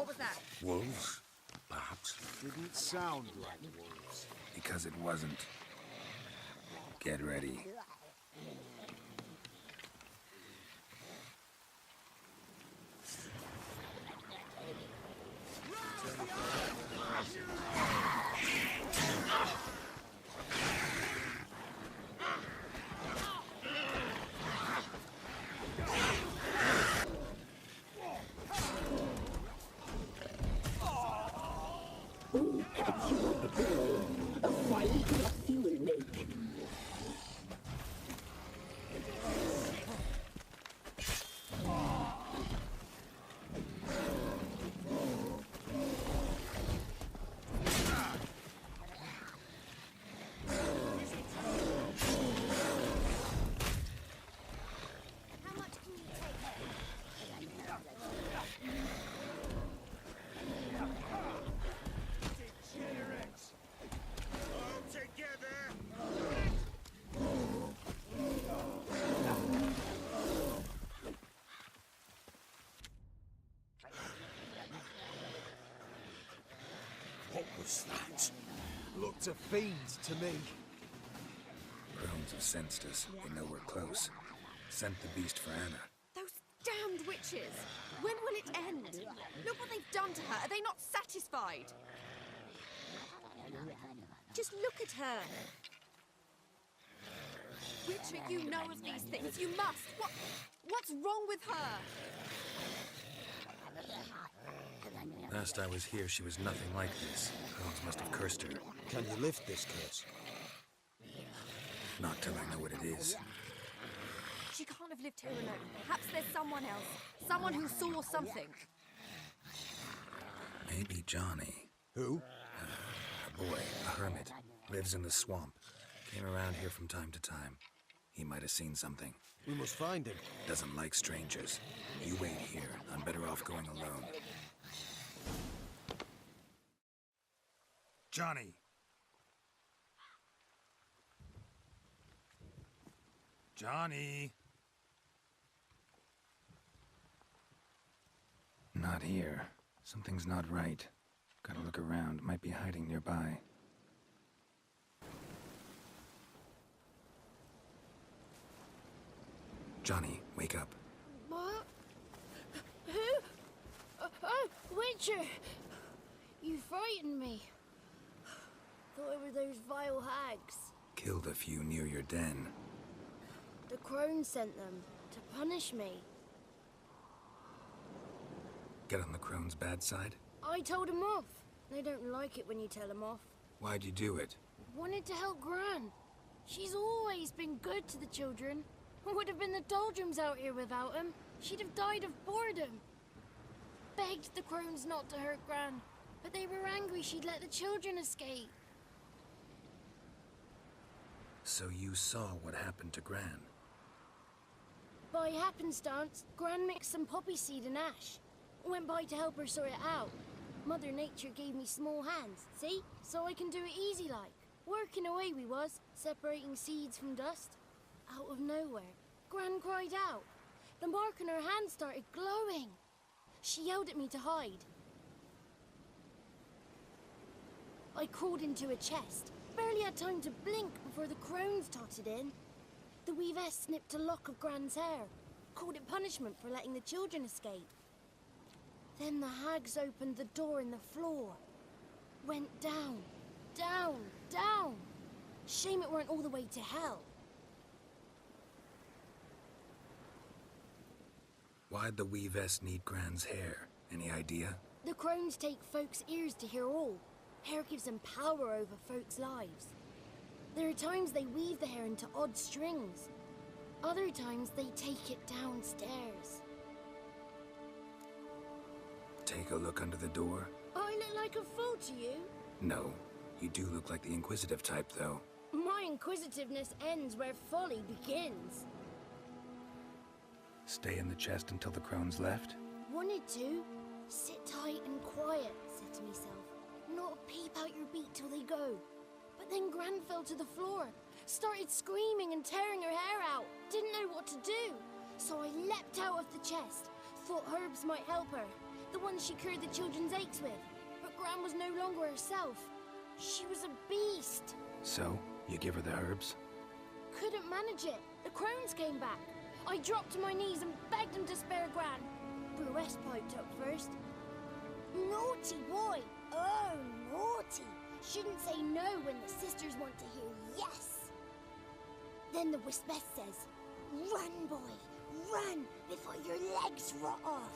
What was that? Wolves? Perhaps. Didn't sound like wolves. Because it wasn't. Get ready. What was that? Looked a fiend to me. Crones have sensed us. They know we're close. Sent the beast for Anna. Those damned witches! When will it end? Look what they've done to her. Are they not satisfied? Just look at her. Witcher, you know of these things. You must. What's wrong with her? Last I was here, she was nothing like this. Crones must have cursed her. Can you lift this curse? Not till I know what it is. She can't have lived here alone. Perhaps there's someone else. Someone who saw something. Maybe Johnny. Who? A boy, a hermit. Lives in the swamp. Came around here from time to time. He might have seen something. We must find him. Doesn't like strangers. You wait here. I'm better off going alone. Johnny! Johnny! Not here. Something's not right. Gotta look around. Might be hiding nearby. Johnny, wake up. What? Who? Oh, Witcher! You frightened me. Thought it were those vile hags. Killed a few near your den. The crone sent them to punish me. Get on the crone's bad side? I told them off. They don't like it when you tell them off. Why'd you do it? Wanted to help Gran. She's always been good to the children. Would have been the doldrums out here without him. She'd have died of boredom. Begged the crones not to hurt Gran, but they were angry she'd let the children escape. So you saw what happened to Gran? By happenstance, Gran mixed some poppy seed and ash. Went by to help her sort it out. Mother Nature gave me small hands, see? So I can do it easy like. Working away we was, separating seeds from dust. Out of nowhere, Gran cried out. The mark on her hand started glowing. She yelled at me to hide. I crawled into a chest. Barely had time to blink before the crones totted in. The weavess snipped a lock of Gran's hair. Called it punishment for letting the children escape. Then the hags opened the door in the floor. Went down, down, down. Shame it weren't all the way to hell. Why'd the weavess need Gran's hair? Any idea? The crones take folks' ears to hear all. Hair gives them power over folks' lives. There are times they weave the hair into odd strings. Other times they take it downstairs. Take a look under the door? I look like a fool to you? No. You do look like the inquisitive type, though. My inquisitiveness ends where folly begins. Stay in the chest until the crones left? Wanted to. Sit tight and quiet, said to myself. Not a peep out your beat till they go. But then Gran fell to the floor. Started screaming and tearing her hair out. Didn't know what to do. So I leapt out of the chest. Thought herbs might help her. The ones she cured the children's aches with. But Gran was no longer herself. She was a beast. So, you give her the herbs? Couldn't manage it. The crones came back. I dropped to my knees and begged them to spare Gran. Bruce piped up first. Naughty boy. Oh, naughty. Shouldn't say no when the sisters want to hear yes. Then the Wispeth says, "Run, boy, run before your legs rot off."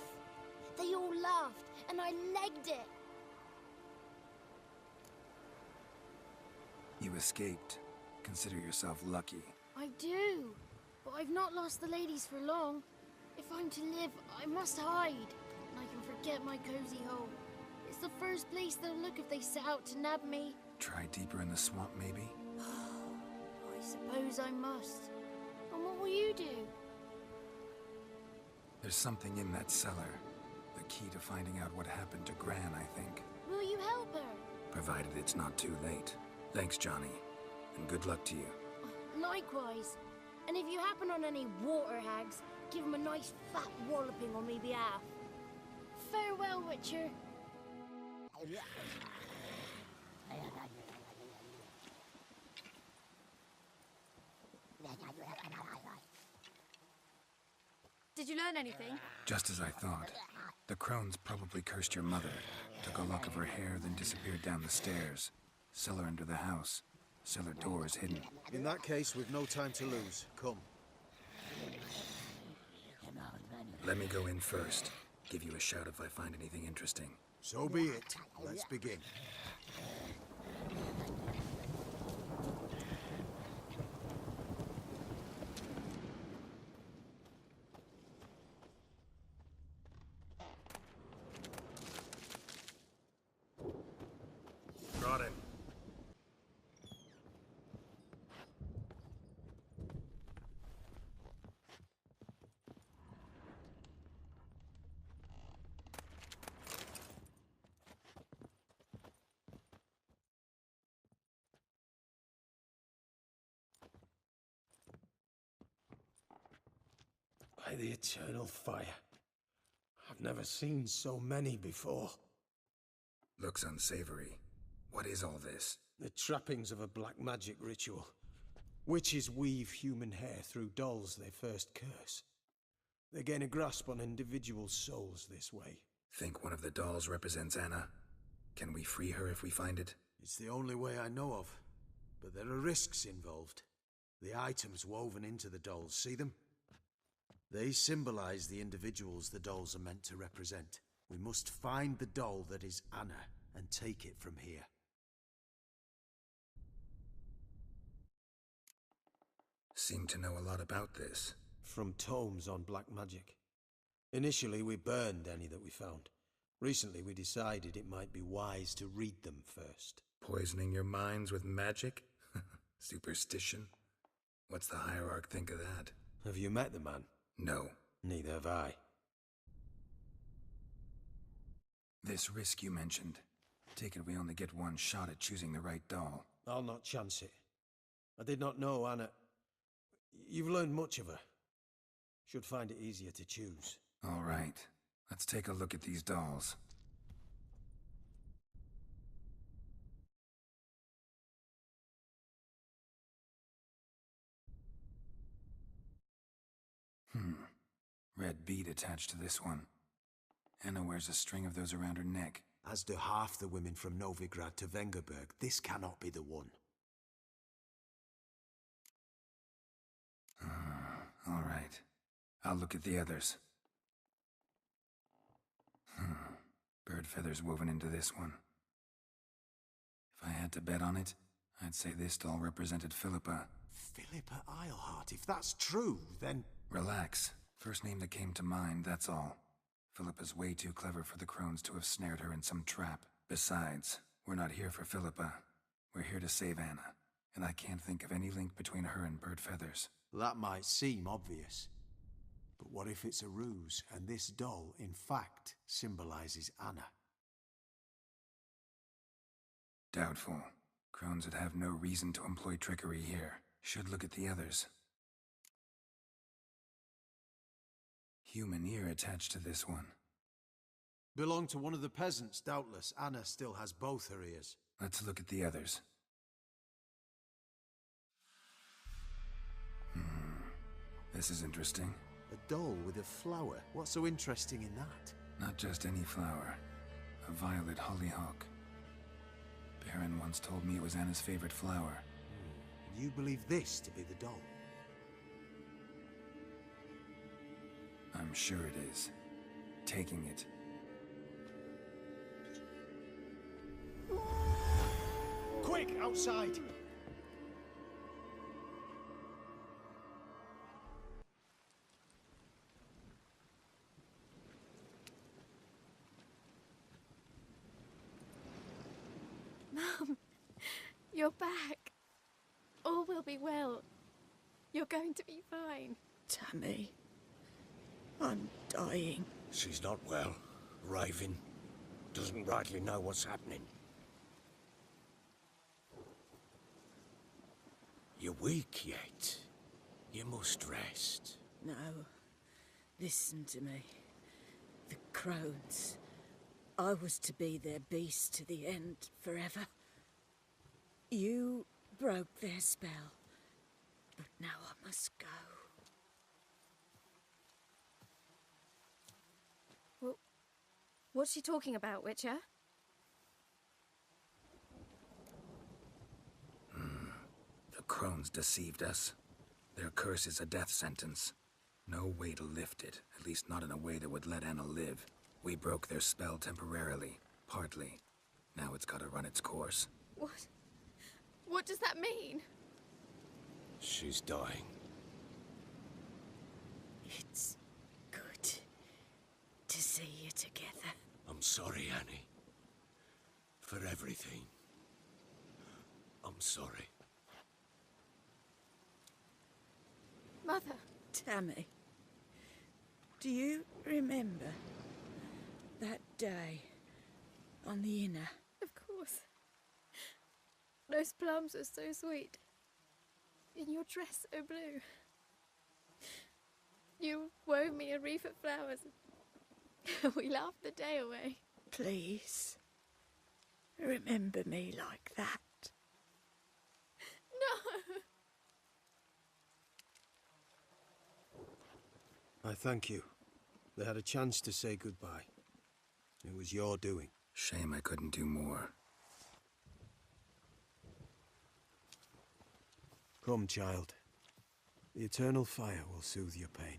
They all laughed, and I legged it. You escaped. Consider yourself lucky. I do, but I've not lost the ladies for long. If I'm to live, I must hide, and I can forget my cozy home. It's the first place they'll look if they set out to nab me. Try deeper in the swamp, maybe? I suppose I must. And what will you do? There's something in that cellar. The key to finding out what happened to Gran, I think. Will you help her? Provided it's not too late. Thanks, Johnny. And good luck to you. Likewise. And if you happen on any water hags, give them a nice fat walloping on me behalf. Farewell, Witcher. Did you learn anything? Just as I thought. The crones probably cursed your mother, took a lock of her hair, then disappeared down the stairs. Cellar under the house. Cellar door is hidden. In that case, we've no time to lose. Come. Let me go in first. Give you a shout if I find anything interesting. So be it. Let's begin. Got it. By the eternal fire. I've never seen so many before. Looks unsavory. What is all this? The trappings of a black magic ritual. Witches weave human hair through dolls they first curse. They gain a grasp on individual souls this way. Think one of the dolls represents Anna? Can we free her if we find it? It's the only way I know of. But there are risks involved. The items woven into the dolls, see them? They symbolize the individuals the dolls are meant to represent. We must find the doll that is Anna and take it from here. Seem to know a lot about this. From tomes on black magic. Initially, we burned any that we found. Recently, we decided it might be wise to read them first. Poisoning your minds with magic? Superstition? What's the hierarch think of that? Have you met the man? No. Neither have I. This risk you mentioned. Take it we only get one shot at choosing the right doll. I'll not chance it. I did not know Anna. You've learned much of her. Should find it easier to choose. All right. Let's take a look at these dolls. Red bead attached to this one. Anna wears a string of those around her neck. As do half the women from Novigrad to Vengerberg. This cannot be the one. All right. I'll look at the others. Bird feathers woven into this one. If I had to bet on it, I'd say this doll represented Philippa. Philippa Eilhart, if that's true, then... Relax. First name that came to mind, that's all. Philippa's way too clever for the crones to have snared her in some trap. Besides, we're not here for Philippa. We're here to save Anna, and I can't think of any link between her and Bird Feathers. That might seem obvious. But what if it's a ruse, and this doll, in fact, symbolizes Anna? Doubtful. Crones would have no reason to employ trickery here. Should look at the others. Human ear attached to this one. Belonged to one of the peasants, doubtless. Anna still has both her ears. Let's look at the others. This is interesting. A doll with a flower. What's so interesting in that? Not just any flower. A violet hollyhock. Baron once told me it was Anna's favorite flower. You believe this to be the doll? I'm sure it is. Taking it. Quick, outside! Mum, you're back. All will be well. You're going to be fine. Tammy, I'm dying. She's not well. Raving. Doesn't rightly know what's happening. You're weak yet. You must rest. No. Listen to me. The crones. I was to be their beast to the end, forever. You broke their spell. But now I must go. Well, what's she talking about, Witcher? The crones deceived us. Their curse is a death sentence. No way to lift it, at least not in a way that would let Anna live. We broke their spell temporarily, partly. Now it's gotta run its course. What? What does that mean? She's dying. It's good to see you together. I'm sorry, Annie. For everything. I'm sorry. Mother. Tammy, do you remember that day on the Inner? Of course. Those plums are so sweet. In your dress so blue. You wove me a wreath of flowers. We laughed the day away. Please, remember me like that. No! I thank you. They had a chance to say goodbye. It was your doing. Shame I couldn't do more. Come, child. The eternal fire will soothe your pain.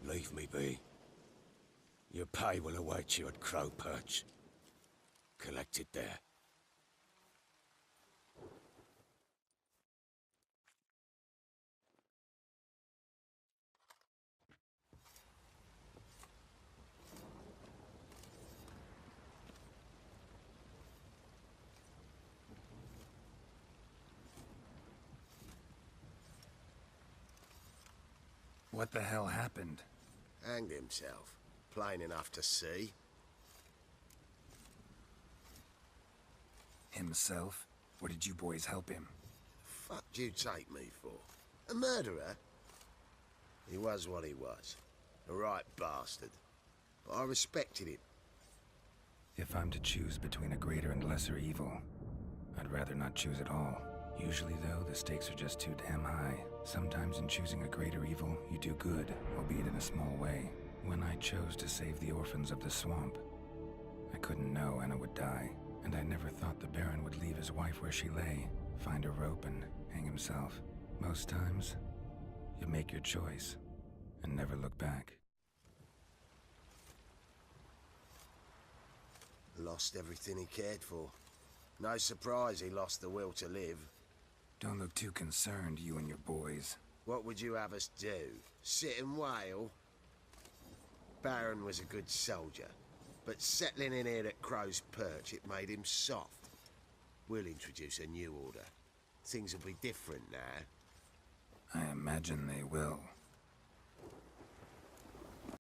Leave me be. Your pay will await you at Crow Perch. Collect it there. What the hell happened? Hanged himself. Plain enough to see. Himself? Or did you boys help him? Fuck'd you take me for? A murderer? He was what he was. A right bastard. But I respected him. If I'm to choose between a greater and lesser evil, I'd rather not choose at all. Usually, though, the stakes are just too damn high. Sometimes in choosing a greater evil, you do good, albeit in a small way. When I chose to save the orphans of the swamp, I couldn't know Anna would die, and I never thought the Baron would leave his wife where she lay, find a rope and hang himself. Most times, you make your choice, and never look back. Lost everything he cared for. No surprise he lost the will to live. Don't look too concerned, you and your boys. What would you have us do? Sit and wail? Baron was a good soldier, but settling in here at Crow's Perch, it made him soft. We'll introduce a new order. Things will be different now. I imagine they will.